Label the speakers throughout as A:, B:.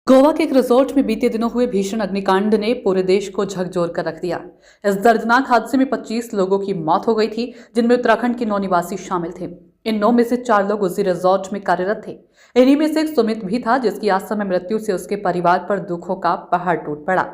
A: गोवा के एक रिजॉर्ट में बीते दिनों हुए भीषण अग्निकांड ने पूरे देश को झकझोर कर रख दिया। इस दर्दनाक हादसे में 25 लोगों की मौत हो गई थी, जिनमें उत्तराखंड के 9 निवासी शामिल थे। इन 9 में से 4 लोग उसी रिजॉर्ट में कार्यरत थे। इन्हीं में से एक सुमित भी था, जिसकी आज समय मृत्यु से उसके परिवार पर दुखों का पहाड़ टूट पड़ा।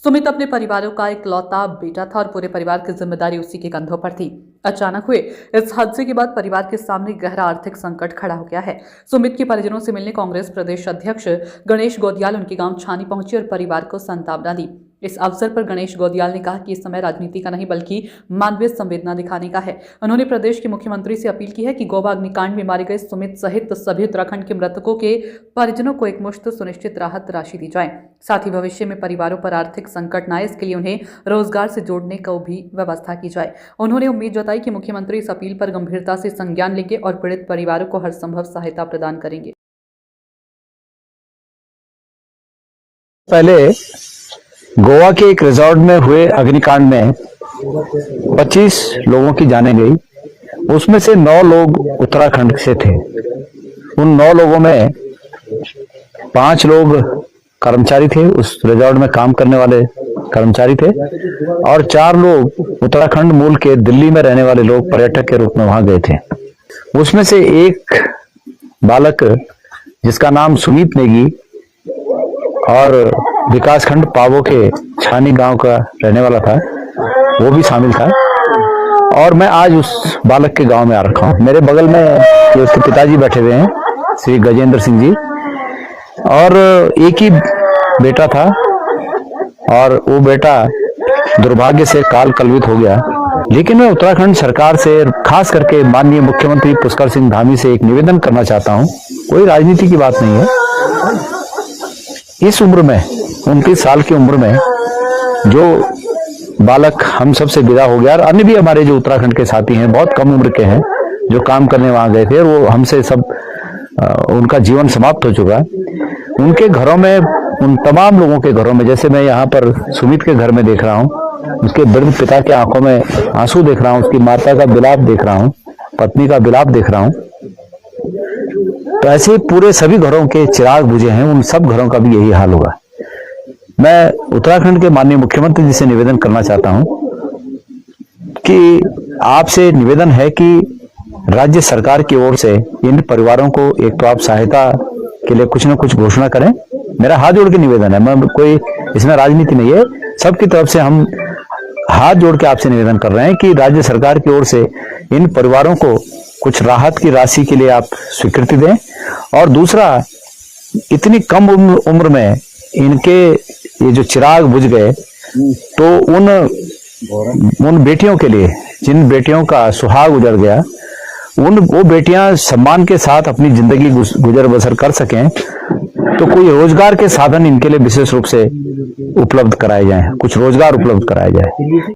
A: सुमित अपने परिवारों का इकलौता बेटा था और पूरे परिवार की जिम्मेदारी उसी के कंधों पर थी। अचानक हुए इस हादसे के बाद परिवार के सामने गहरा आर्थिक संकट खड़ा हो गया है। सुमित के परिजनों से मिलने कांग्रेस प्रदेश अध्यक्ष गणेश गोदियाल उनके गांव छानी पहुंचे और परिवार को सांत्वना दी। इस अवसर पर गणेश गोदियाल ने कहा कि इस समय राजनीति का नहीं बल्कि मानवीय संवेदना दिखाने का है। उन्होंने प्रदेश के मुख्यमंत्री से अपील की है कि गोवा अग्निकांड में मारे गए सुमित सहित सभी उत्तराखंड के मृतकों के परिजनों को एकमुश्त सुनिश्चित राहत राशि दी जाए। साथ ही भविष्य में परिवारों पर आर्थिक संकट न आए, इसके लिए उन्हें रोजगार से जोड़ने को भी व्यवस्था की जाए। उन्होंने उम्मीद जताई कि मुख्यमंत्री इस अपील पर गंभीरता से संज्ञान लेंगे और पीड़ित परिवारों को हर संभव सहायता प्रदान करेंगे।
B: पहले गोवा के एक रिजॉर्ट में हुए अग्निकांड में 25 लोगों की जानें गई। उसमें से 9 लोग उत्तराखंड से थे। उन 9 लोगों में 5 लोग कर्मचारी थे, उस रिजॉर्ट में काम करने वाले कर्मचारी थे, और 4 लोग उत्तराखंड मूल के दिल्ली में रहने वाले लोग पर्यटक के रूप में वहां गए थे। उसमें से एक बालक जिसका नाम सुमित नेगी और विकासखंड पावो के छानी गांव का रहने वाला था, वो भी शामिल था। और मैं आज उस बालक के गांव में आ रखा हूं। मेरे बगल में उसके पिताजी बैठे हुए हैं, श्री गजेंद्र सिंह जी, और एक ही बेटा था और वो बेटा दुर्भाग्य से काल कलवित हो गया। लेकिन मैं उत्तराखंड सरकार से, खास करके माननीय मुख्यमंत्री पुष्कर सिंह धामी से एक निवेदन करना चाहता हूं। कोई राजनीति की बात नहीं है। इस उम्र में, 29 साल की उम्र में जो बालक हम सबसे विदा हो गया, और अन्य भी हमारे जो उत्तराखंड के साथी हैं, बहुत कम उम्र के हैं, जो काम करने वहां गए थे, और वो हमसे सब उनका जीवन समाप्त हो चुका। उनके घरों में, उन तमाम लोगों के घरों में, जैसे मैं यहाँ पर सुमित के घर में देख रहा हूँ, उसके वृद्ध पिता के आंखों में आंसू देख रहा हूँ, उसकी माता का विलाप देख रहा हूँ, पत्नी का विलाप देख रहा हूँ। तो ऐसे पूरे सभी घरों के चिराग बुझे हैं, उन सब घरों का भी यही हाल होगा। मैं उत्तराखंड के माननीय मुख्यमंत्री जी से निवेदन करना चाहता हूं कि आपसे निवेदन है कि राज्य सरकार की ओर से इन परिवारों को एक तो आप सहायता के लिए कुछ न कुछ घोषणा करें। मेरा हाथ जोड़ के निवेदन है, मैं कोई इसमें राजनीति नहीं है, सबकी तरफ से हम हाथ जोड़ के आपसे निवेदन कर रहे हैं कि राज्य सरकार की ओर से इन परिवारों को कुछ राहत की राशि के लिए आप स्वीकृति दें। और दूसरा, इतनी कम उम्र में इनके ये जो चिराग बुझ गए, तो उन बेटियों के लिए, जिन बेटियों का सुहाग उजड़ गया, वो बेटियां सम्मान के साथ अपनी जिंदगी गुजर बसर कर सकें, तो कोई रोजगार के साधन इनके लिए विशेष रूप से उपलब्ध कराए जाएं, कुछ रोजगार उपलब्ध कराया जाए।